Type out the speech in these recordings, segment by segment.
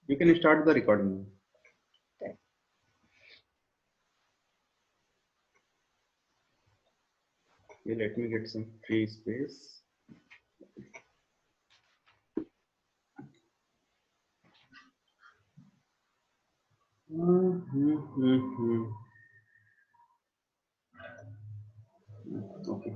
You can start the recording. Okay. Okay, let me get some free space. Okay.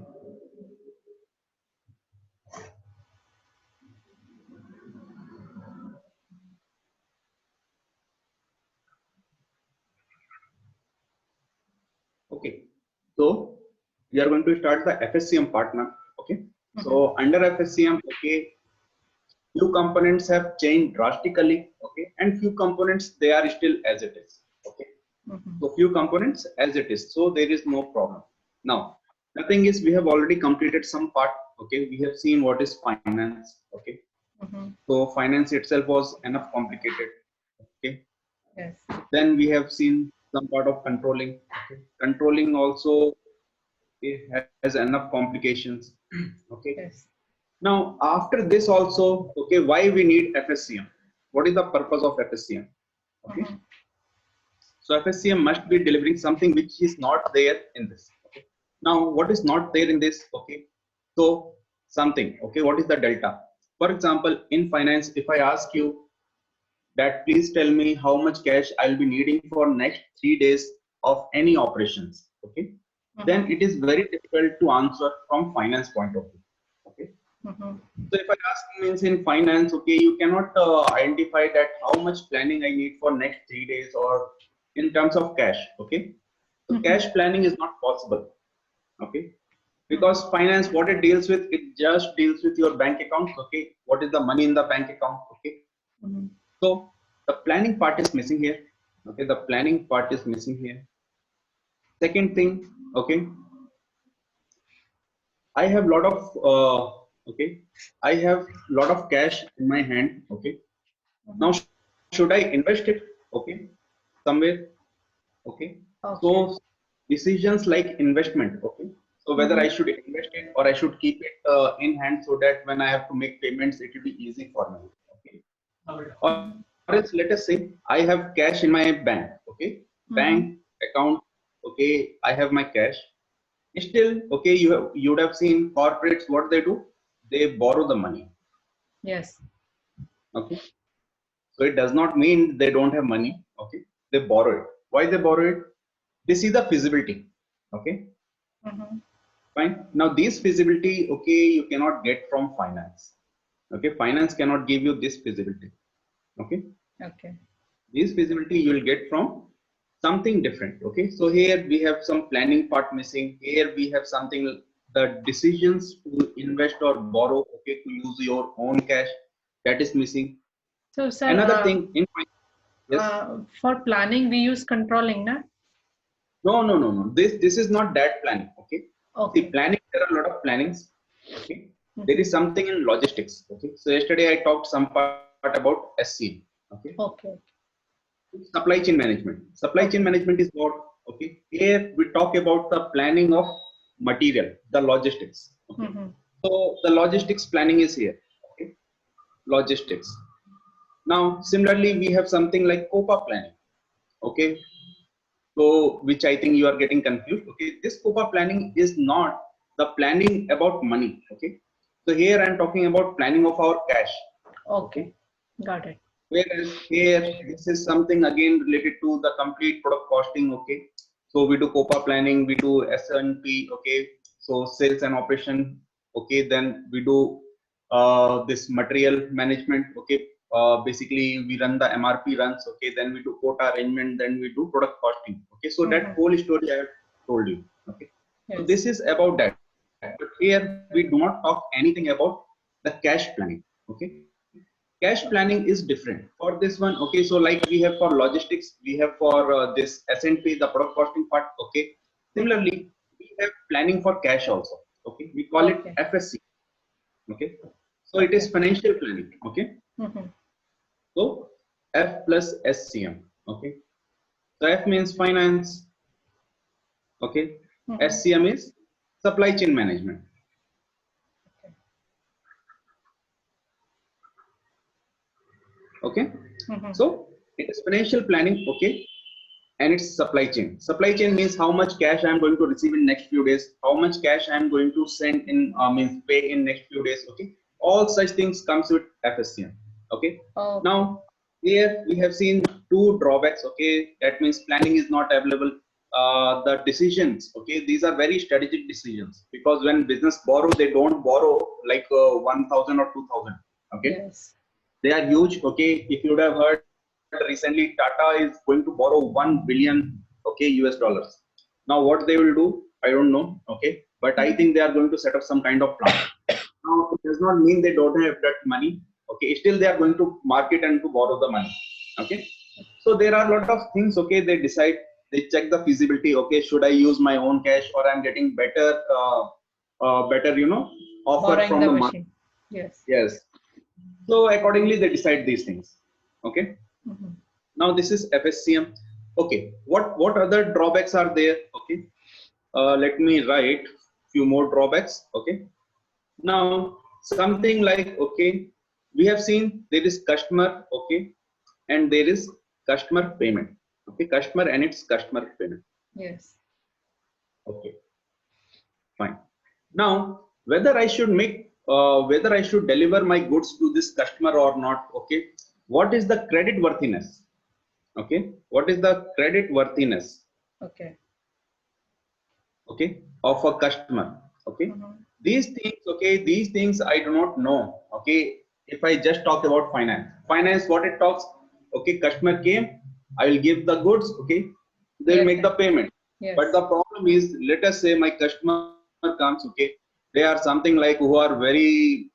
Okay. So we are going to start the FSCM part now. Okay. So under FSCM, okay, few components have changed drastically. Okay, and few components they are still as it is. Okay. So few components as it is. So there is no problem. Now the thing is we have already completed some part. Okay, we have seen what is finance. Okay. So finance itself was enough complicated. Okay. Yes. Then we have seen some part of controlling. Okay. Controlling also it has enough complications. Okay. Yes. Now after this also, okay, why we need FSCM? What is the purpose of FSCM? Okay. So FSCM must be delivering something which is not there in this. Okay. Now what is not there in this? Okay. So something. Okay. What is the delta? For example, in finance, if I ask you that please tell me how much cash I'll be needing for next 3 days of any operations. Okay. Then it is very difficult to answer from finance point of view. Okay. So if I ask means in finance, okay, you cannot identify that how much planning I need for next 3 days or in terms of cash. Okay. So cash planning is not possible. Okay. Because finance, what it deals with, it just deals with your bank account. Okay. What is the money in the bank account? Okay. So the planning part is missing here. Okay. The planning part is missing here. Second thing, okay, I have lot of okay, I have lot of cash in my hand. Okay, now should I invest it? Okay, somewhere. Okay, so decisions like investment. Okay, so whether I should invest it or I should keep it in hand so that when I have to make payments, it will be easy for me. Okay, or else let us say I have cash in my bank. Okay, bank account. Okay, I have my cash. Still, okay, you would have seen corporates what they do. They borrow the money. Yes. Okay, so it does not mean they don't have money. Okay, they borrow it. Why they borrow it? They see the feasibility. Okay, fine. Now this feasibility, okay, you cannot get from finance. Okay, finance cannot give you this feasibility. Okay, Okay. this feasibility you will get from something different. Okay, so here we have some planning part missing. Here we have something, the decisions to invest or borrow, okay, to use your own cash, that is missing. So, sir, Another thing in yes, for planning we use controlling, na? no, this is not that planning. Okay, see, Okay. planning, there are a lot of plannings. Okay, there is something in logistics. Okay, so yesterday I talked some part about SCM. Okay, Okay. supply chain management. Supply chain management is what? Okay, here we talk about the planning of material, the logistics. Okay, so the logistics planning is here. Okay, logistics. Now similarly we have something like COPA planning. Okay, so which I think you are getting confused. Okay, this COPA planning is not the planning about money. Okay, so here I am talking about planning of our cash. Okay. Got it. Whereas here, this is something again related to the complete product costing. Okay, so we do COPA planning, we do S&P. Okay, so sales and operation. Okay, then we do this material management. Okay, basically we run the MRP runs. Okay, then we do quota arrangement, then we do product costing. Okay, so that whole story I have told you. Okay, so this is about that. But here we do not talk anything about the cash planning. Okay, cash planning is different for this one. Okay, so like we have for logistics, we have for this S&P, the product costing part. Okay, similarly we have planning for cash also. Okay, we call it FSC. Okay, so it is financial planning. Okay, so F plus SCM. Okay, so F means finance. Okay, SCM is supply chain management. Okay, So it is financial planning, okay, and it's supply chain. Supply chain means how much cash I am going to receive in next few days, how much cash I am going to send in, means pay in next few days, okay. All such things comes with FSCM, okay. Okay. Now here we have seen two drawbacks, okay. That means planning is not available. The decisions, okay, these are very strategic decisions, because when business borrow, they don't borrow like 1,000 or 2,000, okay. Yes. They are huge, okay. If you would have heard recently, Tata is going to borrow 1 billion, okay, US dollars. Now what they will do, I don't know, okay, but I think they are going to set up some kind of plan. Now it does not mean they don't have that money, okay. Still they are going to market and to borrow the money, okay. So there are a lot of things, okay. They decide, they check the feasibility, okay. Should I use my own cash, or I'm getting better, better, offer Borrowing from the the market? machine. Yes. Yes. So accordingly, they decide these things, okay. Mhm. Now this is FSCM. Okay, what other drawbacks are there? Okay, let me write few more drawbacks. Okay, now something like, okay, we have seen there is customer, okay, and there is customer payment. Okay, customer and its customer payment. Yes. Okay, fine. Now whether I should whether I should deliver my goods to this customer or not. Okay, what is the credit worthiness? Okay, what is the credit worthiness, Okay. okay, of a customer? Okay, Mhm. these things, okay, these things I do not know. Okay, if I just talk about finance, what it talks, okay, customer came, I will give the goods, okay, they will Yes. make the payment. But Yes. the problem is, let us say my customer comes, okay, they are something like who are very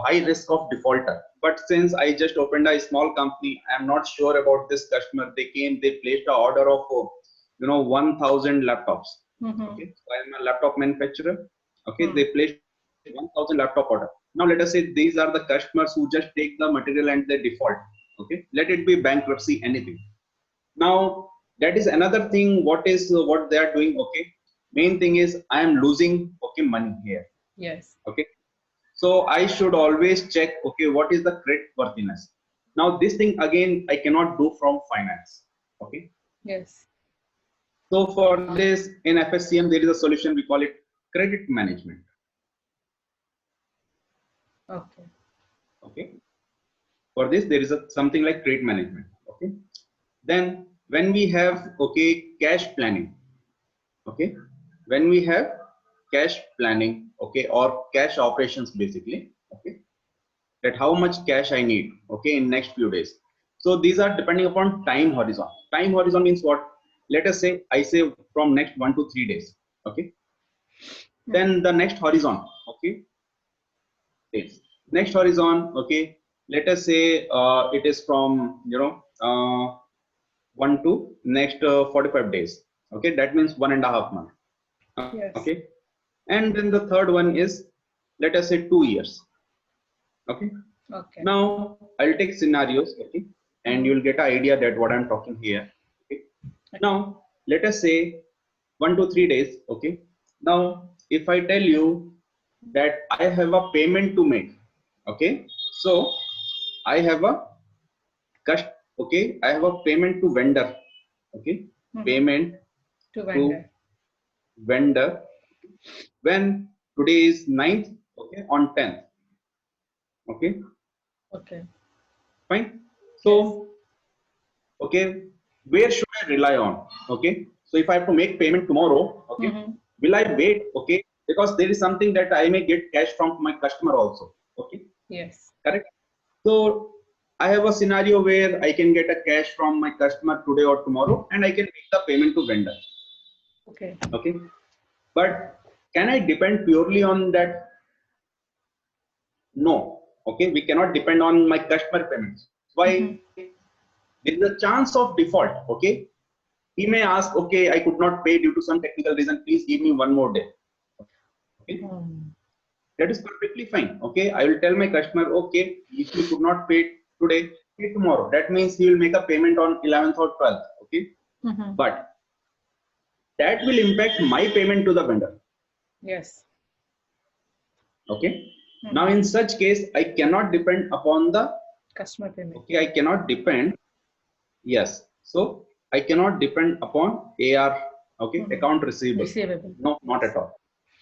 high risk of defaulter. But since I just opened a small company, I am not sure about this customer. They came, they placed an order of 1,000 laptops. Mhm. Okay, so I am a laptop manufacturer. Okay, Hmm. they placed 1,000 laptop order. Now let us say these are the customers who just take the material and they default. Okay, let it be bankruptcy, anything. Now that is another thing. What they are doing? Okay, main thing is I am losing, okay, money here. Yes. Okay, so I should always check, okay, what is the credit worthiness. Now this thing again I cannot do from finance. Okay, Yes. so for this in FSCM there is a solution, we call it credit management. Okay. Okay, for this there is something like credit management. Okay, then when we have, okay, cash planning. Okay, when we have cash planning, okay, or cash operations basically. Okay, that how much cash I need, okay, in next few days. So these are depending upon time horizon. Time horizon means what? Let us say I say from next 1 to 3 days. Okay, Mhm. then the next horizon, okay, days. Next horizon, okay, let us say it is from 1 to next 45 days. Okay, that means 1.5 months. Yes. Okay, and then the third one is, let us say 2 years. Okay, Okay. now I'll take scenarios, okay, and Mhm. you'll get an idea that what I'm talking here. Okay, now let us say 1 to 3 days. Okay, now if I tell you that I have a payment to make, okay, so I have a cost, okay, I have a payment to vendor, okay, Mhm. payment To to vendor. vendor when today is 9th, okay, on 10th. Okay, Okay. fine. Yes. So okay, where should I rely on? Okay, so if I have to make payment tomorrow, okay, Mhm. will I wait? Okay, because there is something that I may get cash from my customer also. Okay, Yes. correct. So I have a scenario where I can get a cash from my customer today or tomorrow, and I can make the payment to vendor. Okay. Okay, but can I depend purely on that? No. Okay, we cannot depend on my customer payments. Why? Mhm. There is a chance of default. Okay, he may ask, okay, I could not pay due to some technical reason, please give me one more day. Okay, Hmm. that is perfectly fine. Okay, I will tell my customer, okay, if you could not pay today, pay tomorrow. That means he will make a payment on 11th or 12th. Okay, Mhm. but that will impact my payment to the vendor. Yes. Okay, now Mhm. in such case, I cannot depend upon the Customer payment. Okay, I cannot depend. Yes. So I cannot depend upon AR, okay, account receivable. Receivable. No, not Yes. at all.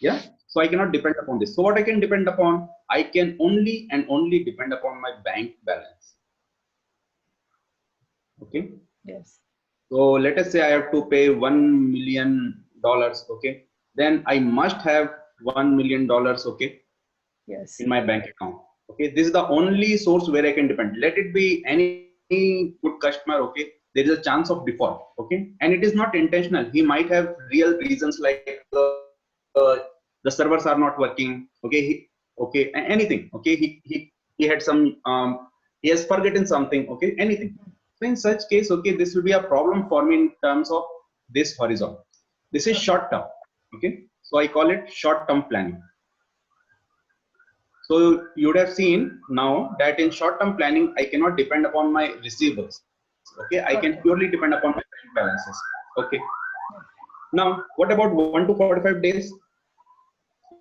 Yeah. So I cannot depend upon this. So what I can depend upon? I can only and only depend upon my bank balance. Okay. Yes. So let us say I have to pay $1 million. Okay. Then I must have $1 million. Okay. Yes. In my bank account. Okay. This is the only source where I can depend. Let it be any good customer. Okay. There is a chance of default. Okay. And it is not intentional. He might have real reasons like the servers are not working. Okay. Anything. Okay. He had some, he has forgotten something. Okay. Anything. So in such case, okay, this will be a problem for me in terms of this horizon. This is short term. Okay. So I call it short term planning. So you would have seen now that in short-term planning, I cannot depend upon my receivables. Okay, I can purely depend upon my bank balances. Okay. Now, what about 1 to 45 days?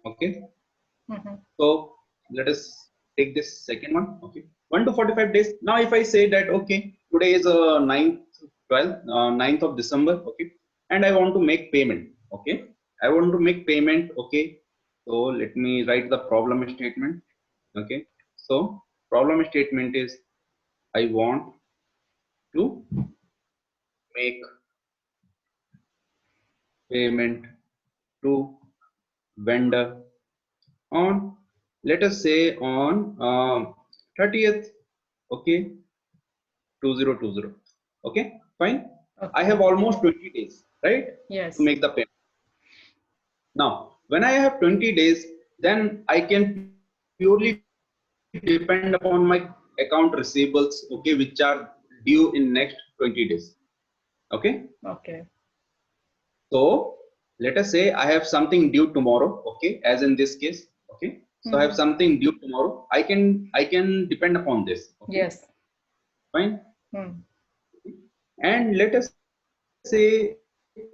Okay. So let us take this second one. Okay. 1 to 45 days. Now, if I say that, okay, today is 9th of December. Okay. And I want to make payment. Okay. I want to make payment. Okay. So let me write the problem statement. Okay. So problem statement is I want to make payment to vendor on, let us say on 30th. Okay. 2020. Okay. Fine. I have almost 20 days, right? Yes. To make the payment. Now, when I have 20 days, then I can purely depend upon my account receivables, okay, which are due in next 20 days. Okay. Okay. So let us say I have something due tomorrow. Okay. As in this case. Okay. So I have something due tomorrow. I can depend upon this. Okay? Yes. Fine. And let us say,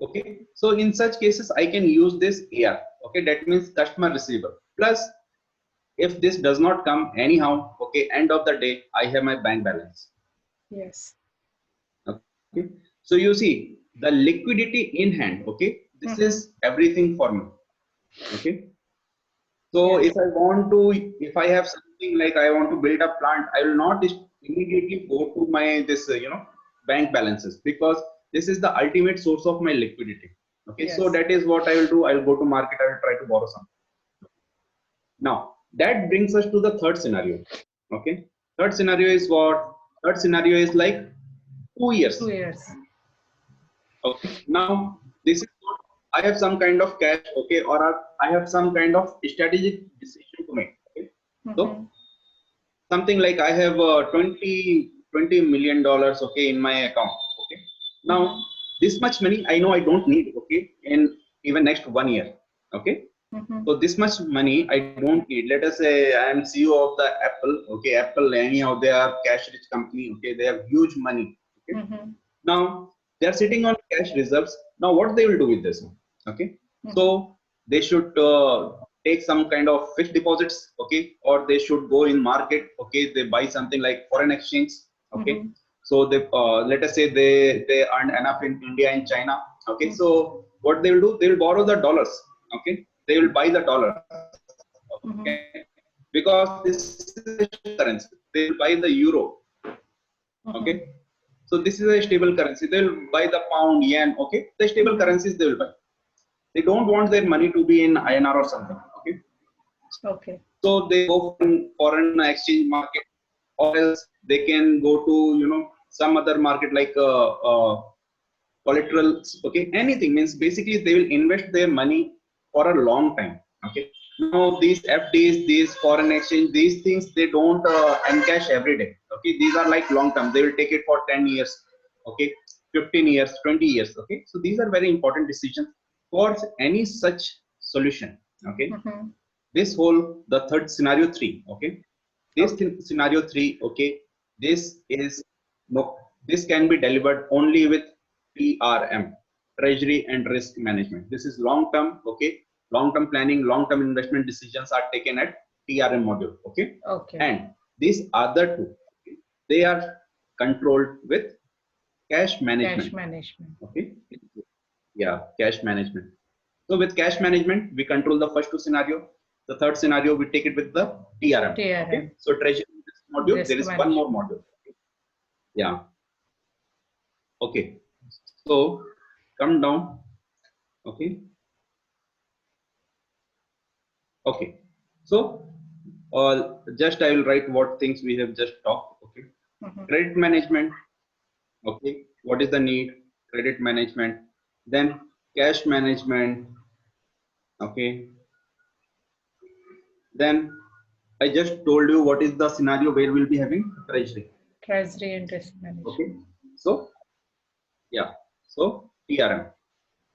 okay, so in such cases I can use this AR. Okay, that means customer receiver. Plus, if this does not come anyhow, okay, end of the day I have my bank balance. Yes. Okay, so you see the liquidity in hand. Okay, this is everything for me. Okay, so if I want to, if I have something like I want to build a plant, I will not immediately go to my this bank balances, because this is the ultimate source of my liquidity. Okay, so that is what I will do. I will go to market. I will try to borrow something. Now that brings us to the third scenario. Okay, third scenario is what? Third scenario is like 2 years. 2 years. Okay, now this is what I have some kind of cash. Okay, or I have some kind of strategic decision to make. Okay, so something like I have $20 million. Okay, in my account. Okay, now this much money I know I don't need. Okay, in even next 1 year. Okay. So this much money I don't need. Let us say I am CEO of the Apple. Okay, Apple anyhow they are cash rich company. Okay, they have huge money. Okay. Now they are sitting on cash reserves. Now what they will do with this? Okay, so they should take some kind of fixed deposits. Okay, or they should go in market. Okay, they buy something like foreign exchange. Okay, so they let us say they earn enough in India and China. Okay, so what they will do? They will borrow the dollars. Okay, they will buy the dollar. Okay, because this is a currency. They will buy the euro. Okay, so this is a stable currency. They will buy the pound, yen. Okay, the stable currencies they will buy. They don't want their money to be in INR or something. Okay. Okay. So they go for foreign exchange market, or else they can go to some other market like collaterals. Okay, anything means basically they will invest their money for a long time. Okay, now these FDs, these foreign exchange, these things they don't encash every day. Okay, these are like long term. They will take it for 10 years. Okay, 15 years, 20 years. Okay, so these are very important decisions for any such solution. Okay, this whole the third scenario 3. Okay, this scenario 3. Okay, this is no, this can be delivered only with TRM, treasury and risk management. This is long term. Okay, long term planning, long term investment decisions are taken at TRM module. Okay, Okay. and these other two, okay, they are controlled with cash management. Cash management. Okay. Yeah, cash management. So with cash management, we control the first two scenario. The third scenario, we take it with the TRM. TRM. Okay. So treasury module, Risk there is one more module. Yeah. Okay. So come down. Okay. Okay. So just I will write what things we have just talked. Okay. Credit management. Okay. What is the need? Credit management. Then cash management. Okay. Then I just told you what is the scenario where we'll be having treasury. Treasury and risk management. Okay. So yeah. So TRM,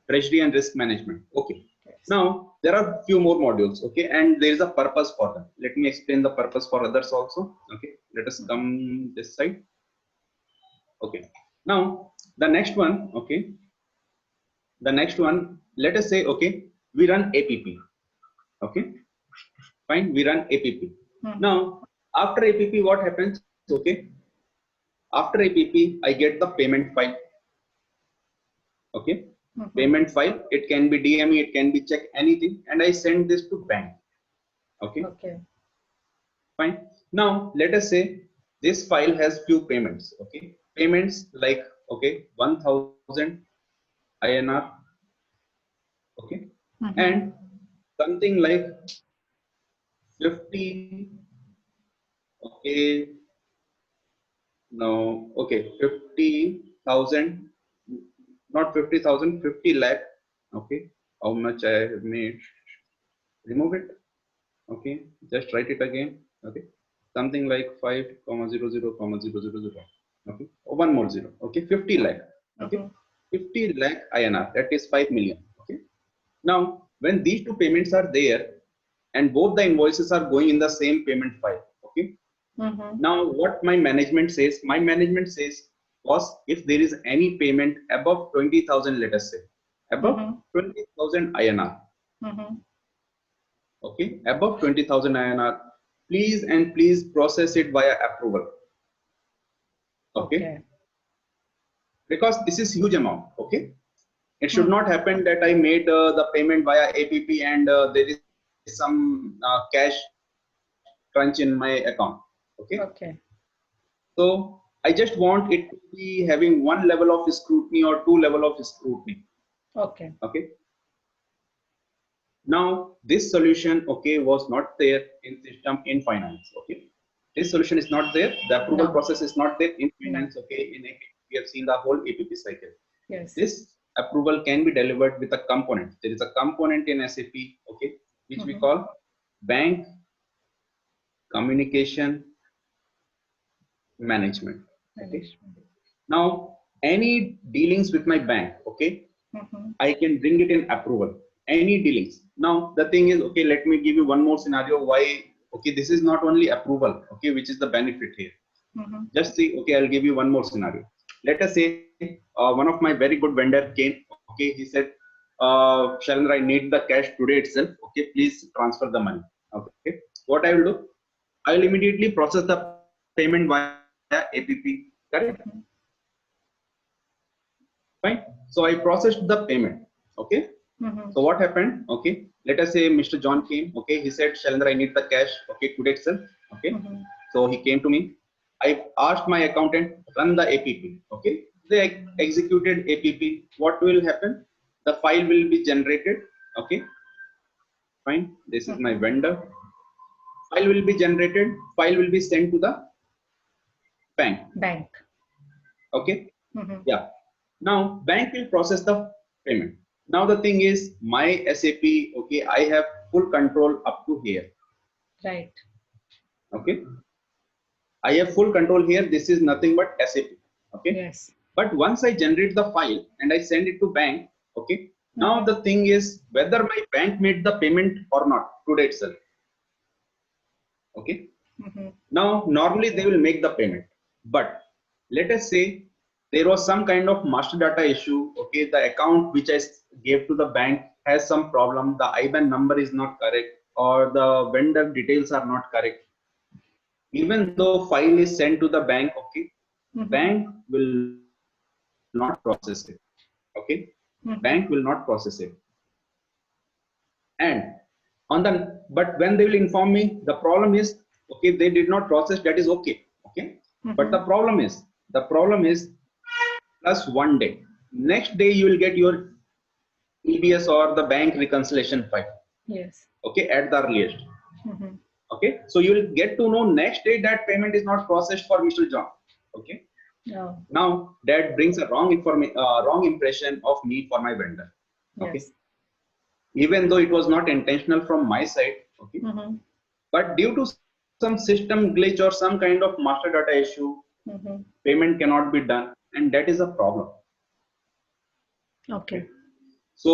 treasury and risk management. Okay. Yes. Now there are few more modules. Okay, and there is a purpose for them. Let me explain the purpose for others also. Okay. Let us come this side. Okay. Now the next one. Okay. The next one. Let us say okay, we run APP. Okay. Fine. We run APP. Now after APP, what happens? Okay. After APP, I get the payment file. Okay. Payment file. It can be DME, it can be check, anything, and I send this to bank. Okay. Okay. Fine. Now let us say this file has few payments. Okay. Payments like okay 1000 INR. Okay. And something like 50. Okay. No. Okay. 50,000. Not 50,000. 50 lakh. Okay. How much I have made? Remove it. Okay. Just write it again. Okay. Something like 5,00,000. Okay. Oh, one more zero. Okay. 50 lakh. Okay. 50 lakh INR. That is 5 million. Okay. Now, when these two payments are there and both the invoices are going in the same payment file. Okay. Now, what my management says, boss, if there is any payment above 20,000, let us say, above 20,000 INR. Okay, above 20,000 INR, please and please process it via approval. Okay. Because this is huge amount. Okay. It should not happen that I made the payment via APP and there is some cash crunch in my account. Okay. Okay. So I just want it to be having one level of scrutiny or two level of scrutiny. Okay. Okay. Now this solution, okay, was not there in system in finance. Okay. This solution is not there. The approval process is not there in finance. Okay. In APP, we have seen the whole APP cycle. Yes. This approval can be delivered with a component. There is a component in SAP, okay, which we call bank communication management. Okay. Now, any dealings with my bank, okay, I can bring it in approval. Any dealings. Now, the thing is, okay, let me give you one more scenario why, okay, this is not only approval, okay, which is the benefit here. Just see, okay, I'll give you one more scenario. Let us say one of my very good vendor came, okay, he said, Shailendra, I need the cash today itself, okay, please transfer the money. Okay, what I will do, I will immediately process the payment via APP, correct? Fine. So I processed the payment, okay. So what happened, okay, let us say Mr. John came, okay, he said, Shailendra, I need the cash, okay, today itself, okay. So he came to me. I asked my accountant, run the APP, okay. They executed APP. What will happen? The file will be generated, okay. Fine. This is my vendor. File will be generated. File will be sent to the bank. Okay. Yeah. Now bank will process the payment. Now the thing is, my SAP, okay, I have full control up to here. Right. Okay. I have full control here. This is nothing but SAP. Okay. Yes. But once I generate the file and I send it to bank, okay. Now the thing is whether my bank made the payment or not today itself. Okay. Now normally they will make the payment, but let us say there was some kind of master data issue. Okay, the account which I gave to the bank has some problem. The IBAN number is not correct or the vendor details are not correct. even though file is sent to the bank, okay, Mhm. bank will not process it. Okay, Mhm. bank will not process it. And on the, but when they will inform me, the problem is, okay, they did not process, that is okay. Okay, but Mhm. the problem is plus 1 day, next day you will get your EBS or the bank reconciliation file. Yes. Okay, at the earliest. Mhm. Okay, so you will get to know next day that payment is not processed for Mr. John. Okay, Oh, now that brings a wrong impression of me for my vendor. Okay, yes. even though it was not intentional from my side. Okay, Mhm. but due to some system glitch or some kind of master data issue, Mhm. payment cannot be done, and that is a problem. Okay. Okay, so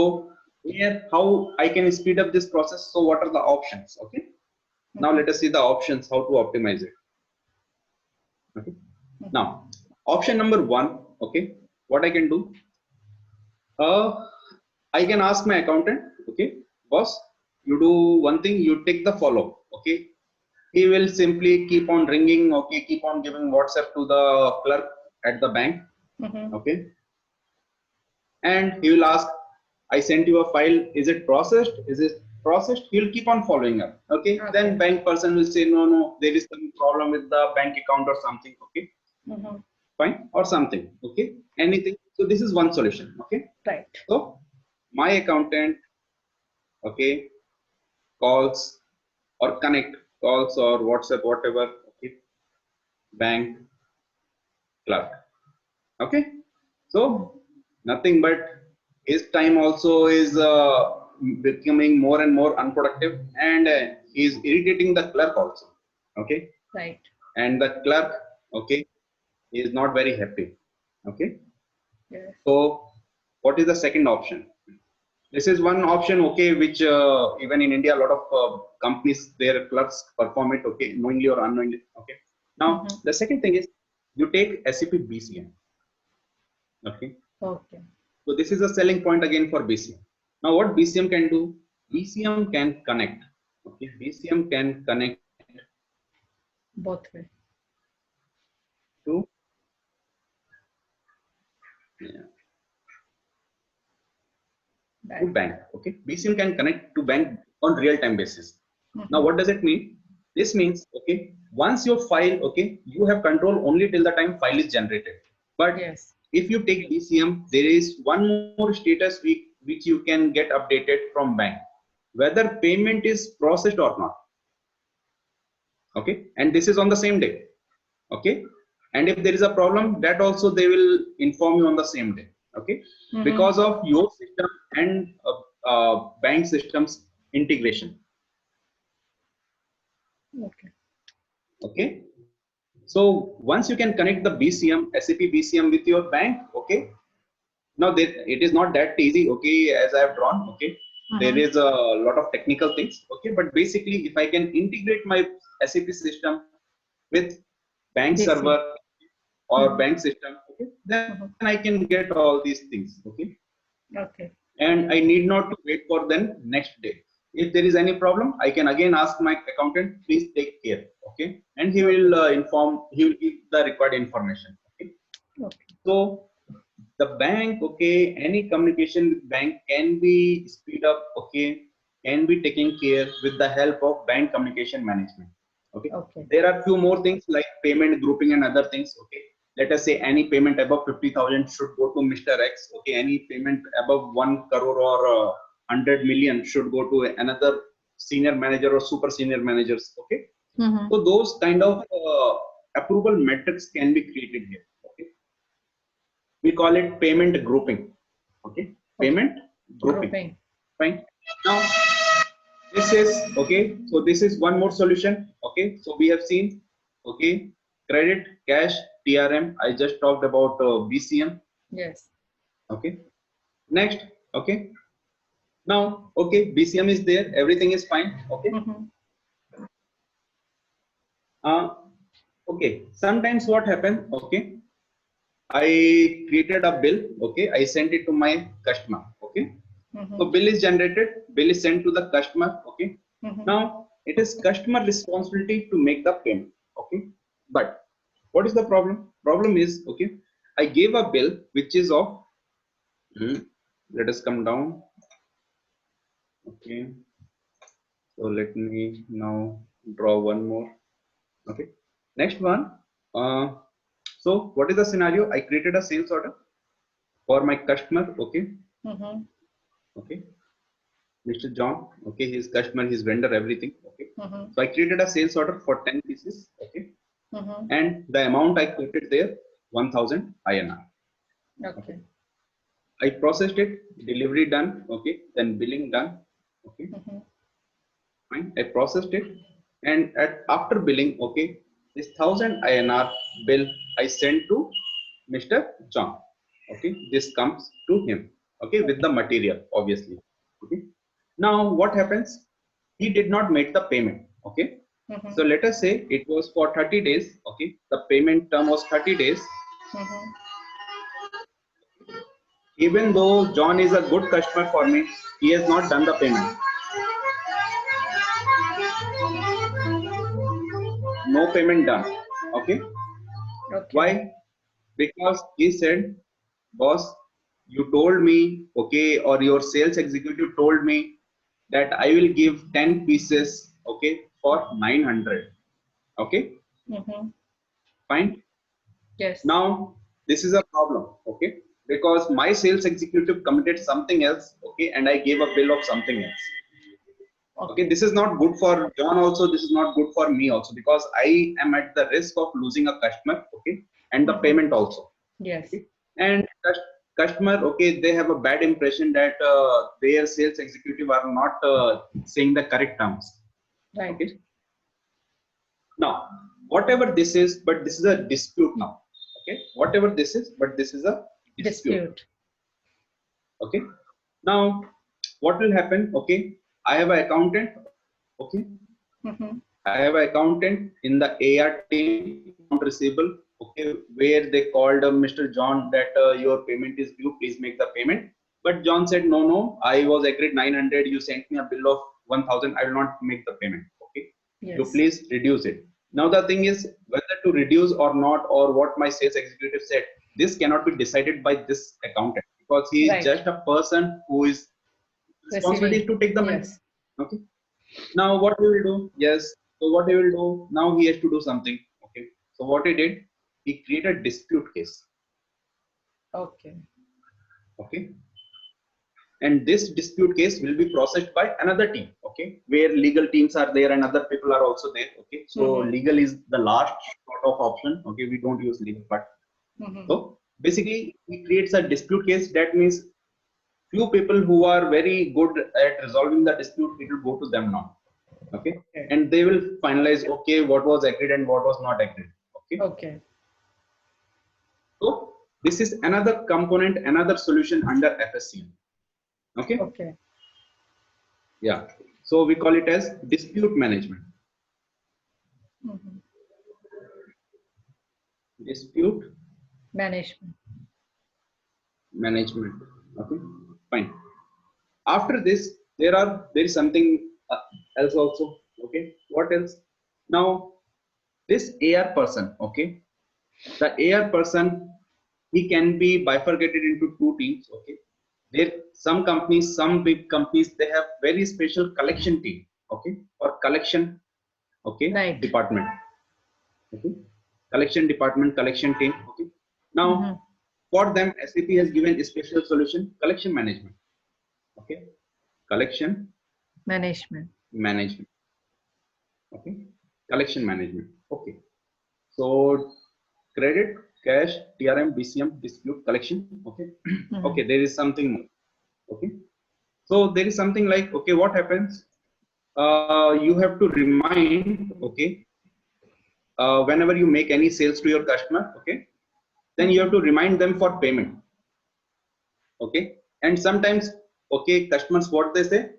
here how I can speed up this process. So what are the options? Okay, now Mhm. let us see the options, how to optimize it. Okay, Mhm. now option number one. Okay, what I can do, uh I can ask my accountant, okay, boss, you do one thing, you take the follow. Okay, he will simply keep on ringing, okay, keep on giving WhatsApp to the clerk at the bank. Mhm. Okay, and he will ask, I sent you a file, is it processed, is it processed? He will keep on following up. Okay, then Okay. bank person will say, no, there is some problem with the bank account or something. Okay, Mhm. fine, or something. Okay, anything. So this is one solution. Okay, Right. so my accountant, okay, calls or connect, calls or WhatsApp, whatever. Okay, bank clerk. Okay, so Mhm. nothing but his time also is becoming more and more unproductive, and he is irritating the clerk also. Okay, Right. and the clerk, okay, is not very happy. Okay, Yes. so what is the second option? This is one option, okay, which even in India, a lot of companies, their clerks perform it, okay, knowingly or unknowingly. Okay, now Mhm. the second thing is you take SAP BCM. Okay, Okay. so this is a selling point again for BCM. Now what BCM can do? BCM can connect. Okay, BCM can connect Both way. to, yeah, to Bank. bank. Okay, BCM can connect to bank on real time basis. Now Mhm. what does it mean? This means, okay, once your file, okay, you have control only till the time file is generated. But Yes. if you take BCM, there is one more status which you can get updated from bank, whether payment is processed or not. Okay, and this is on the same day. Okay, and if there is a problem, that also they will inform you on the same day. Okay, Mhm. because of your system and bank systems integration. Okay. Okay, so once you can connect the BCM, SAP BCM with your bank, okay, now it is not that easy, okay, as I have drawn. Okay, there Mhm. is a lot of technical things. Okay, but basically, if I can integrate my SAP system with bank BC. server or Mhm. bank system, okay, then I Mhm. can get all these things. Okay, Okay. and I need not to wait for them next day. If there is any problem, I can again ask my accountant, please take care. Okay, and he will Okay. he will give the required information. Okay, Okay. so the bank, okay, any communication with bank can be speed up, okay, can be taken care with the help of bank communication management. Okay, Okay. there are few more things like payment grouping and other things. Okay, let us say any payment above 50,000 should go to Mr. X. Okay, any payment above 1 crore or 100 million should go to another senior manager or super senior managers. Okay, Mhm. so those kind of approval metrics can be created here. Okay, we call it payment grouping. Okay, Okay. payment grouping. Grouping. Fine, now this is, okay, so this is one more solution. Okay, so we have seen, okay, credit, cash, TRM, I just talked about BCM. Yes. Okay, next, okay, now, okay, BCM is there, everything is fine. Okay, Mhm. uh, okay, sometimes what happened, okay, I created a bill, okay, I sent it to my customer. Okay, so Mhm. bill is generated, bill is sent to the customer. Okay, Mhm. now it is customer responsibility to make the payment. Okay, but what is the problem? Problem is, okay, I gave a bill which is of, let us come down. Okay, so let me now draw one more. Okay, next one. So what is the scenario? I created a sales order for my customer. Okay, Mm-hmm. okay, Mr. John. Okay, his customer, his vendor, everything. Okay, Mm-hmm. so I created a sales order for 10 pieces. Okay, Mm-hmm. and the amount I quoted there 1000 INR. Okay. Okay, I processed it, delivery done. Okay, then billing done. Okay, Mm-hmm. fine. I processed it, and after billing, okay, this 1000 INR bill I sent to Mr. John. Okay, this comes to him. Okay, with the material, obviously. Okay, now what happens? He did not make the payment. Okay, Mm-hmm. so let us say it was for 30 days. Okay, the payment term was 30 days. Mm-hmm. Even though John is a good customer for me, he has not done the payment. No payment done. Okay, Okay. why? Because he said, boss, you told me, okay, or your sales executive told me that I will give 10 pieces, okay, for 900. Okay, Mm-hmm. fine. Yes. Now, this is a problem, okay, because my sales executive committed something else, okay, and I gave a bill of something else. Okay, Okay. this is not good for John also, this is not good for me also, because I am at the risk of losing a customer, okay, and the Mm-hmm. payment also. Yes. Okay, and customer, okay, they have a bad impression that their sales executive are not saying the correct terms. Right. Okay, now whatever this is, but this is a dispute now. Okay, whatever this is, but this is a dispute. Dispute. Okay, now what will happen? Okay, I have an accountant. Okay, Mm-hmm. I have an accountant in the AR team, account receivable, okay, where they called Mr. John that your payment is due, please make the payment. But John said, no, no, I was agreed 900, you sent me a bill of 1000, I will not make the payment. Okay, you Yes. please reduce it. Now the thing is whether to reduce or not, or what my sales executive said, this cannot be decided by this accountant, because he is Right. just a person who is responsibility is Receiving. to take the money. Yes. Okay, now what he will do? Yes. So what he will do? Now he has to do something. Okay. So what he did? He created a dispute case. Okay. Okay. And this dispute case will be processed by another team. Okay. Where legal teams are there and other people are also there. Okay. So Mm-hmm. legal is the last sort of option. Okay. We don't use legal, but Mm-hmm. so basically he creates a dispute case. That means few people who are very good at resolving the dispute, it will go to them now. Okay, Okay. and they will finalize, okay, what was agreed and what was not agreed. Okay, Okay. so this is another component, another solution under FSCM. Okay, Okay. yeah, so we call it as dispute management. Mm-hmm. Dispute Management. management. Okay, fine. After this there is something else also. Okay, what else? Now this AR person, okay, the AR person, he can be bifurcated into two teams. Okay, there some companies, some big companies, they have very special collection team. Okay, or collection, okay, Right. department. Okay, collection department, collection team. Okay, now Mm-hmm. for them SAP has given a special solution, collection management. Okay, collection Management. management. Okay, collection management. Okay, so credit, cash, TRM, BCM, dispute, collection. Okay, Mm-hmm. okay, there is something more. Okay, so there is something like, okay, what happens? You have to remind, okay, whenever you make any sales to your customer, okay, then you have Mm-hmm. to remind them for payment. Okay, and sometimes, okay, customers, what they say,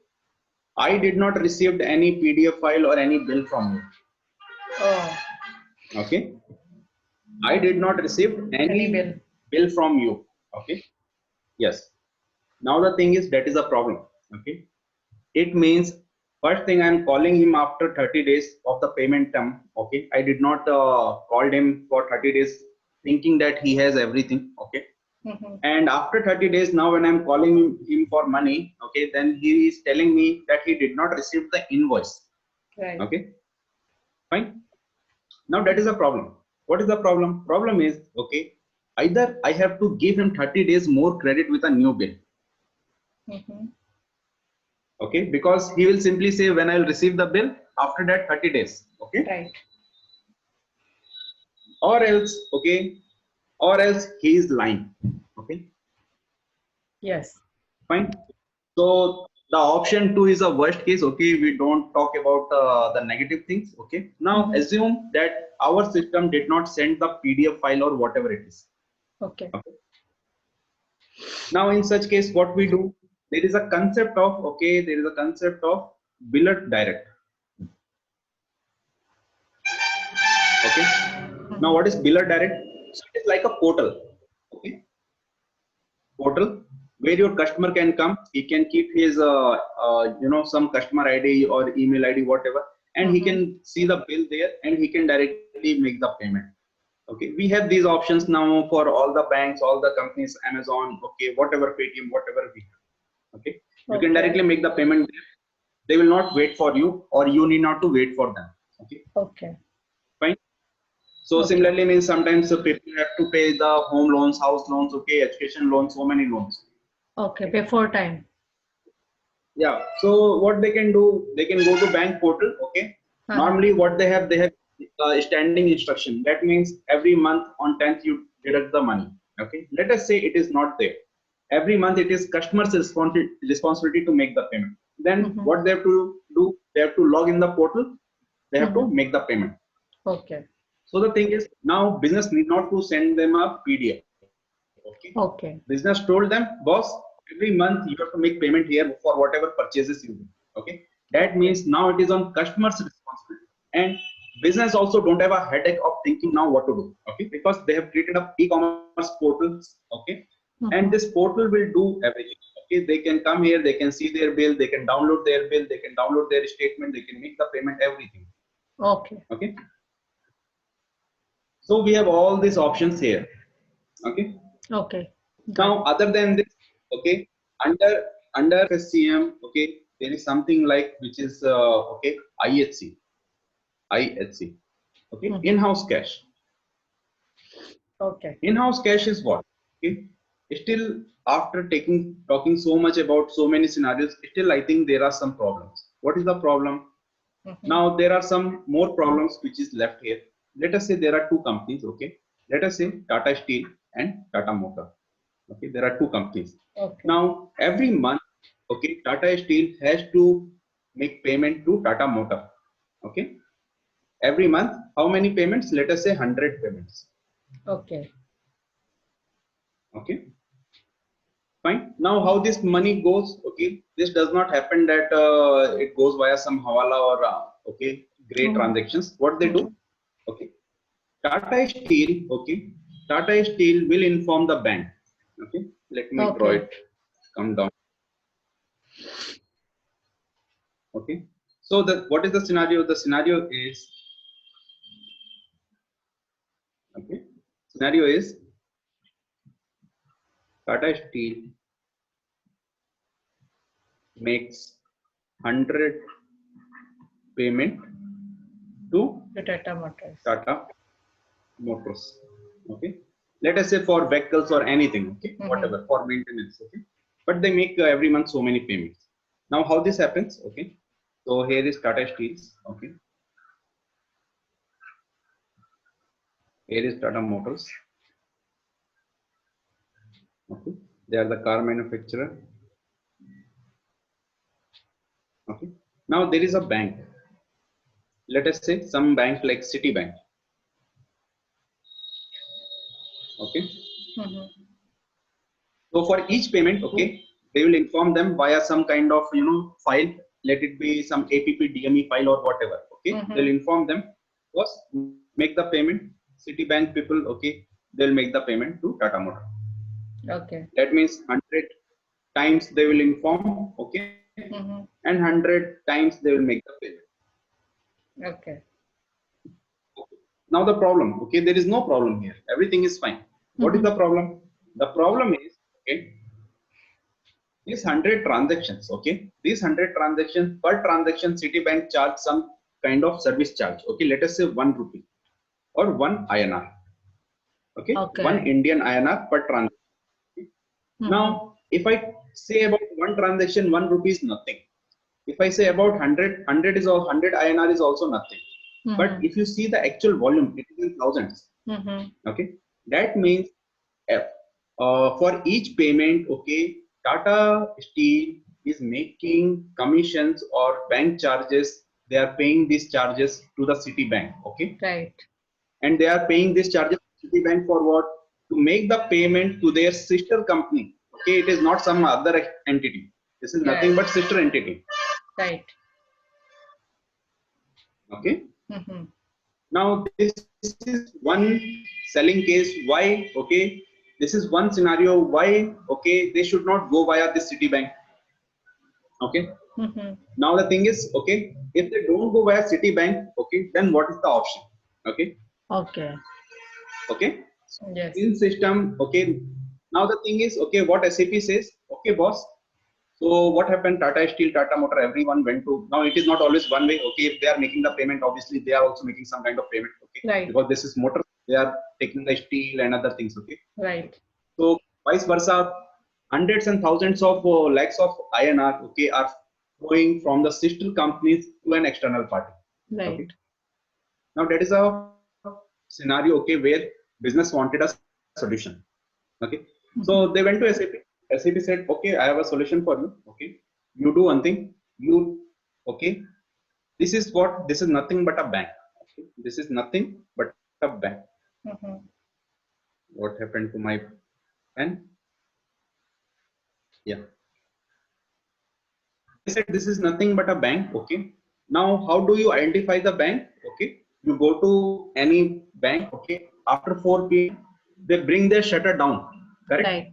I did not received any PDF file or any bill from you. Oh, Okay, I did not receive any any bill. bill from you. Okay, yes. Now the thing is, that is a problem. Okay, it means First thing, I'm calling him after 30 days of the payment term. Okay, I did not called him for 30 days thinking that he has everything. Okay, and after 30 days, now when I'm calling him for money, okay, then he is telling me that he did not receive the invoice. Right. Okay, fine. Now that is a problem. What is the problem? Problem is, okay, either I have to give him 30 days more credit with a new bill. Okay, because he will simply say when I will receive the bill after that 30 days. Okay, Right. or else, okay, or else he is lying. Okay, Yes. fine. So the option 2 is a worst case. Okay, we don't talk about the negative things. Okay, now assume that our system did not send the PDF file or whatever it is. Okay. Okay. Now in such case, what we do, there is a concept of, okay, there is a concept of biller direct. Okay, now what is biller direct? So it is like a portal. Okay, portal where your customer can come, he can keep his some customer ID or email ID, whatever, and he can see the bill there and he can directly make the payment. Okay, we have these options now for all the banks, all the companies, Amazon, okay, whatever, Paytm, whatever we have. Okay, you can directly make the payment there. They will not wait for you, or you need not to wait for them. Okay, Okay. fine. So similarly means sometimes people have to pay the home loans, house loans, okay, education loans, so many loans. Okay. Before time. Yeah, so what they can do, they can go to bank portal. Okay, normally what they have standing instruction. That means every month on 10th you deduct the money. Okay, let us say it is not there. Every month it is customer's responsibility to make the payment. Then what they have to do, they have to log in the portal, they have to make the payment. Okay. So the thing is, now business need not to send them a PDF. Okay. Business told them, boss, every month you have to make payment here for whatever purchases you do. Okay, that means now it is on customer's responsibility, and business also don't have a headache of thinking now what to do. Okay, because they have created a e-commerce portals. Okay, and this portal will do everything. Okay, they can come here, they can see their bill, they can download their bill, they can download their statement, they can make the payment, everything. Okay. Okay, so we have all these options here. Okay. Okay. Now, other than this, okay, under FSCM, okay, there is something like which is okay, IHC, okay, in-house cache. Okay. In-house cache is what? Okay, still after talking so much about so many scenarios, still I think there are some problems. What is the problem? Now there are some more problems which is left here. Let us say there are two companies. Okay, let us say Tata Steel and Tata Motor. Okay, there are two companies. Okay. Now every month, okay, Tata Steel has to make payment to Tata Motor. Okay, every month, how many payments? Let us say 100 payments. Okay. Okay, fine. Now how this money goes? Okay, this does not happen that it goes via some hawala or okay, great transactions. What they do? Okay, Tata Steel. Okay, Tata Steel will inform the bank. Okay, let me draw it. Come down. Okay, so what is the scenario? The scenario is, okay, scenario is Tata Steel makes 100 payment to Tata Motors. Tata Motors. Okay, let us say for vehicles or anything. Okay, whatever, for maintenance. Okay, but they make every month so many payments. Now how this happens? Okay, so here is Tata Steels. Okay, here is Tata Motors. Okay, they are the car manufacturer. Okay, now there is a bank. Let us say some bank like Citibank. Okay, so for each payment, okay, they will inform them via some kind of file. Let it be some APP DME file or whatever. Okay, they'll inform them. First, make the payment. Citibank people, okay, they'll make the payment to Tata Motor. Okay. That means 100 times they will inform. Okay, and 100 times they will make the payment. Okay. Now the problem, okay, there is no problem here. Everything is fine. What is the problem? The problem is, okay, these 100 transactions, okay, these 100 transactions, per transaction, Citibank charge some kind of service charge. Okay, let us say 1 rupee or 1 INR. Okay, Okay. 1 Indian INR per transaction. Now, if I say about one transaction, 1 rupee is nothing. If I say about 100 is all 100 INR is also nothing. But if you see the actual volume, it is in thousands. Okay, that means for each payment, okay, Tata Steel is making commissions or bank charges. They are paying these charges to the Citibank. Okay, Right. and they are paying these charges to Citibank for what? To make the payment to their sister company. Okay, it is not some other entity. This is nothing but sister entity. Right. Okay. Now this is one selling case. Why? Okay, this is one scenario. Why? Okay, they should not go via this Citibank. Okay. Now the thing is, okay, if they don't go via Citibank, okay, then what is the option? Okay. Okay. Okay. Yes. In system, okay. Now the thing is, okay, what SAP says, okay, boss. So what happened? Tata Steel, Tata Motor, everyone went to. Now it is not always one way. Okay, if they are making the payment, obviously they are also making some kind of payment. Okay, Right. because this is motor, they are taking the steel and other things. Okay, Right. so vice versa, hundreds and thousands of lakhs of INR, okay, are flowing from the sister companies to an external party. Right. Okay. Now that is a scenario, okay, where business wanted a solution. Okay, so they went to SAP. SAP said, okay, I have a solution for you. Okay, you do one thing. You, okay, this is what, this is nothing but a bank. Okay? This is nothing but a bank. What happened to my pen? Yeah. They said this is nothing but a bank. Okay. Now, how do you identify the bank? Okay. You go to any bank. Okay. After 4 p.m., they bring their shutter down. Correct. Right.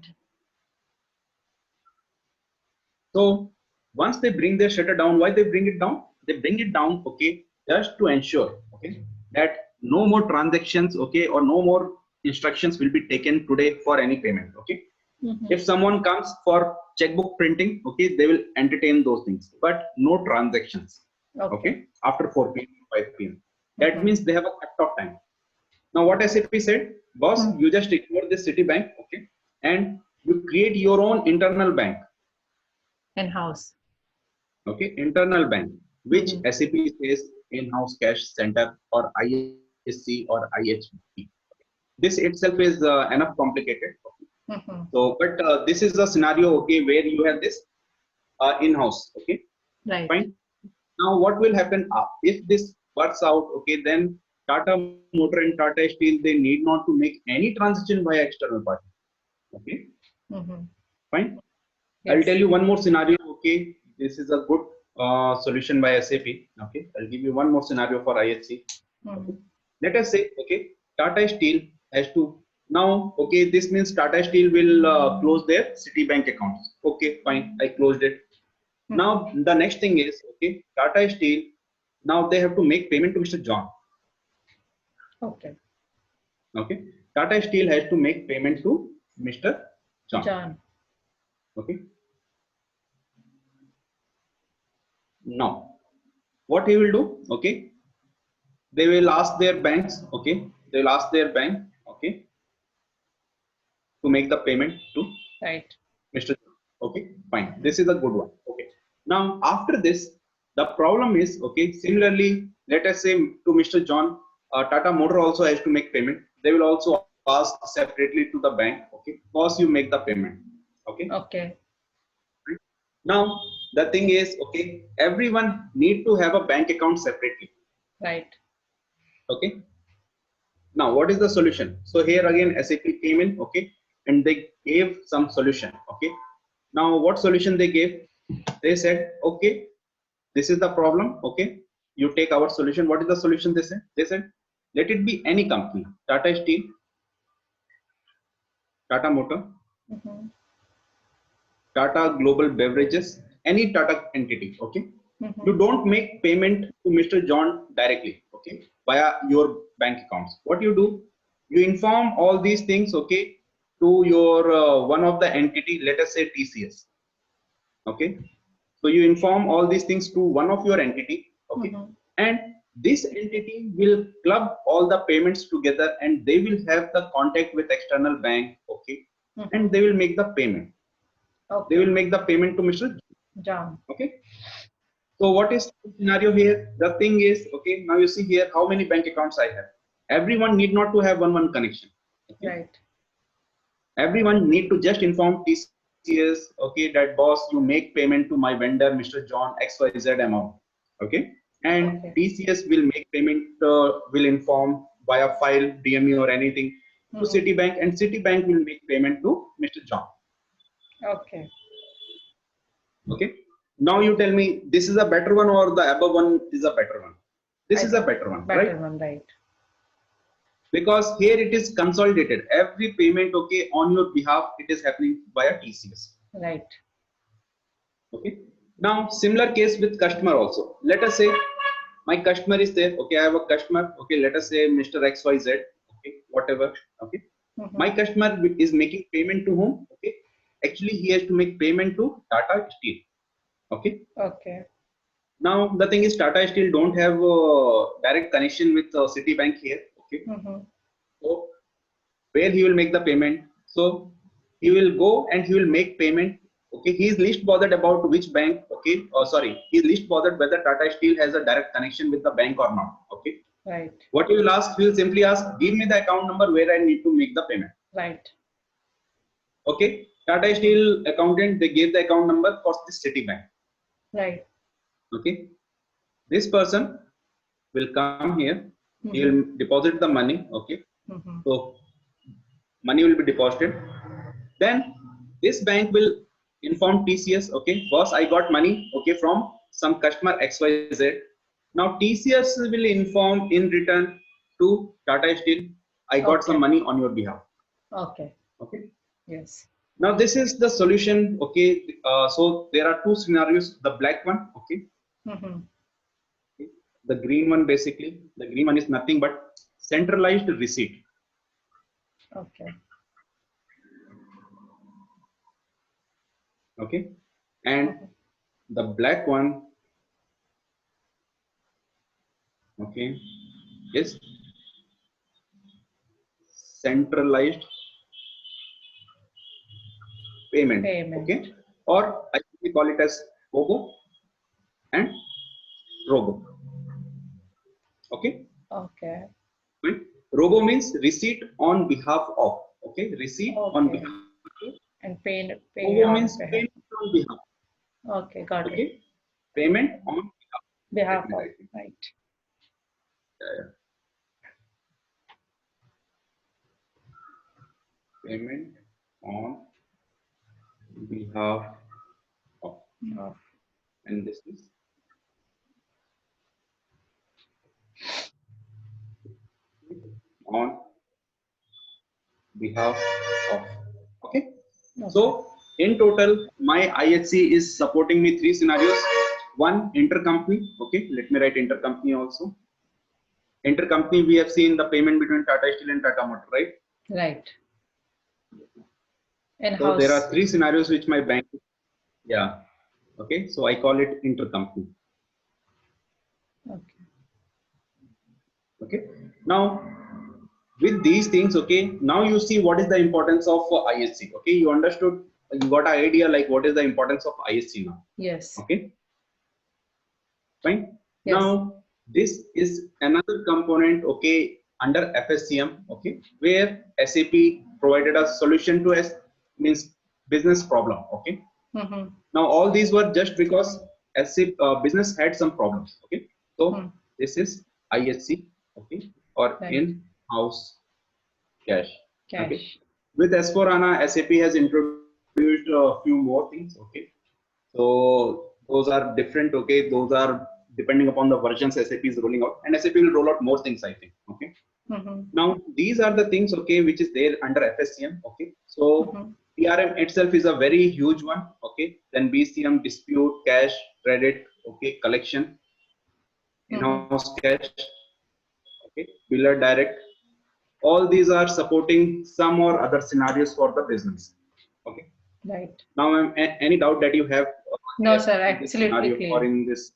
So once they bring their shutter down, why they bring it down? They bring it down, okay, just to ensure, okay, that no more transactions, okay, or no more instructions will be taken today for any payment, okay. If someone comes for checkbook printing, okay, they will entertain those things, but no transactions, okay, after 4 p.m., 5 p.m. That means they have a cut-off time. Now, what SAP said, boss, you just ignore this Citibank, okay, and you create your own internal bank. In-house. Okay, internal bank, which SAP says in-house cash center or ISC or IHB. This itself is enough complicated. So, but this is a scenario, okay, where you have this in-house. Okay, Right. fine. Now, what will happen if this works out? Okay, then Tata Motor and Tata Steel, they need not to make any transaction via external party. Okay, fine. Yes. I'll tell you one more scenario. Okay, this is a good solution by SAP. Okay, I'll give you one more scenario for IHC. Okay. Let us say, okay, Tata Steel has to now. Okay, this means Tata Steel will close their Citibank accounts. Okay, fine, I closed it. Now the next thing is, okay, Tata Steel. Now they have to make payment to Mr. John. Okay. Okay, Tata Steel has to make payment to Mr. John. Okay. Now, what he will do? Okay, they will ask their banks. Okay, they will ask their bank. Okay, to make the payment to Mr. John. Okay, fine. This is a good one. Okay. Now, after this, the problem is, okay, similarly, let us say to Mr. John, Tata Motor also has to make payment. They will also ask separately to the bank. Okay, first you make the payment. Okay. Okay. Now, the thing is, okay, everyone need to have a bank account separately. Right. Okay. Now, what is the solution? So here again, SAP came in, okay, and they gave some solution. Okay. Now, what solution they gave? They said, okay, this is the problem. Okay, you take our solution. What is the solution? They said. They said, let it be any company: Tata Steel, Tata Motor, Tata Global Beverages, any Tata entity, okay, Mhm. you don't make payment to Mr. John directly, okay, via your bank accounts. What you do, you inform all these things, okay, to your one of the entity, let us say TCS, okay. So you inform all these things to one of your entity, okay, Mhm. and this entity will club all the payments together, and they will have the contact with external bank, okay, and Mhm. they will make the payment. They Okay. will make the payment to Mr. John. Okay. So what is the scenario here? The thing is, okay, now you see here how many bank accounts I have. Everyone need not to have one connection. Okay. Right. Everyone need to just inform TCS, okay, that boss, you make payment to my vendor, Mr. John, XYZ amount. Okay. And Okay. TCS will make payment, will inform via file, DME or anything to Mhm. Citibank, and Citibank will make payment to Mr. John. Okay. Okay. Now you tell me, this is a better one or the above one is a better one? This I is a think better one, right? better one, right? Because here it is consolidated. Every payment, okay, on your behalf, it is happening via TCS. Right. Okay. Now, similar case with customer also. Let us say my customer is there. Okay, I have a customer. Okay, let us say Mr. XYZ. Okay, whatever. Okay. My Mhm. customer is making payment to whom? Okay. Actually, he has to make payment to Tata Steel. Okay. Okay. Now the thing is, Tata Steel don't have direct connection with Citibank here. Okay, Mhm. so where he will make the payment? So he will go and he will make payment. Okay, he is least bothered about which bank. Okay, sorry, he is least bothered whether Tata Steel has a direct connection with the bank or not. Okay, Right. what he will ask? He will simply ask, give me the account number where I need to make the payment. Right. Okay, Tata Mhm. Steel accountant, they gave the account number for the Citibank. Right. Okay, this person will come here, he will Mhm. deposit the money. Okay, Mhm. so money will be deposited, then this bank will inform TCS, okay, boss, I got money, okay, from some customer XYZ. Now TCS will inform in return to Tata Steel, I got some Okay. money on your behalf. Okay. Okay, Yes. now this is the solution. Okay, so there are two scenarios, the black one, okay. Mhm. The green one, basically, the green one is nothing but centralized receipt. Okay. Okay, and Mhm. the black one, okay, is centralized payment. Okay, Payment. or I we call it as robo and robo. Okay, Okay. right? Robo means receipt on behalf of. Okay, receipt on Okay. behalf of. And pay Robo on means behalf. payment on behalf. Okay. Got it. Okay, payment on behalf. Let Behalf me of. write it. Right. Uh, Payment on behalf of, Of. and this is on behalf of. Okay, so Okay. in total my IHC is supporting me three scenarios. One, intercompany. Okay, let me write intercompany also. Intercompany, we have seen the payment between Tata Steel and Tata Motor, right? Right. So there In-house. are three scenarios which my bank, yeah, okay, so I call it intercompany. Okay. Okay, now with these things, okay, now you see what is the importance of IHC. Okay, you understood, you got an idea like what is the importance of IHC now. Yes. Okay, fine. Now Yes. this is another component, okay, under FSCM, okay, where SAP provided a solution to S, means business problem. Okay, Mhm. now all these were just because SAP business had some problems. Okay, so Hmm. this is IHC, okay, or Right. in-house cash. Okay, Cash. with S4HANA, SAP has introduced a few more things. Okay, so those are different. Okay, those are depending upon the versions SAP is rolling out, and SAP will roll out more things, I think. Okay, Mhm. now these are the things, okay, which is there under FSCM. Okay, so Mhm. PRM itself is a very huge one. Okay. Then BCM, dispute, cash, credit, okay, collection, in-house cash, okay, biller direct. All these are supporting some or other scenarios for the business. Okay. Right. Now, ma'am, any doubt that you have No, here sir. in this Absolutely scenario or clear. in this,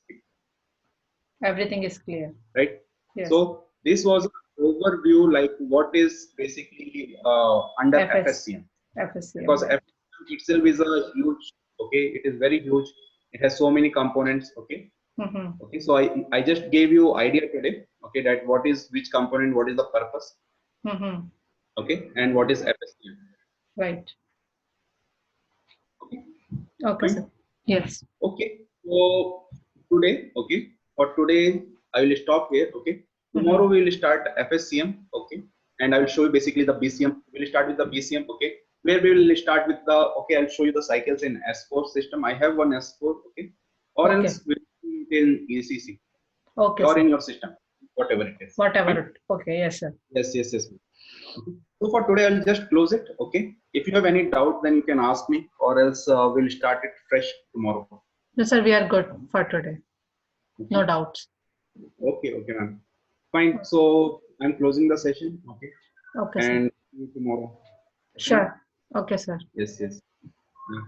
Everything is clear. right? Yes. So this was an overview, like what is basically under FSCM, FSCM. because Right. FSCM itself is a huge. Okay, it is very huge. It has so many components. Okay. Mm-hmm. Okay, so I just gave you idea today. Okay, that what is which component, what is the purpose. Mm-hmm. Okay, and what is FSCM. Right. Okay. Okay, sir. Fine. Yes. Okay, so today, okay, for today, I will stop here. Okay, tomorrow Mm-hmm. we will start FSCM. Okay, and I will show you basically the BCM. We will start with the BCM. Okay, where we will start with the, okay, I'll show you the cycles in S4 system. I have one S4. Okay, or Okay. else we'll do it in ECC Okay, or sir. in your system, whatever it is. Fine? Whatever. Okay. Yes, sir. Yes, yes, yes. Okay. So for today, I'll just close it. Okay. If you have any doubt, then you can ask me, or else we'll start it fresh tomorrow. No, sir. We are good for today. Okay. No doubts. Okay, okay, ma'am. Fine. So I'm closing the session. Okay. Okay, sir. And see you tomorrow. Okay, ma'am? Sure. Okay, sir. Yes, yes. Yeah.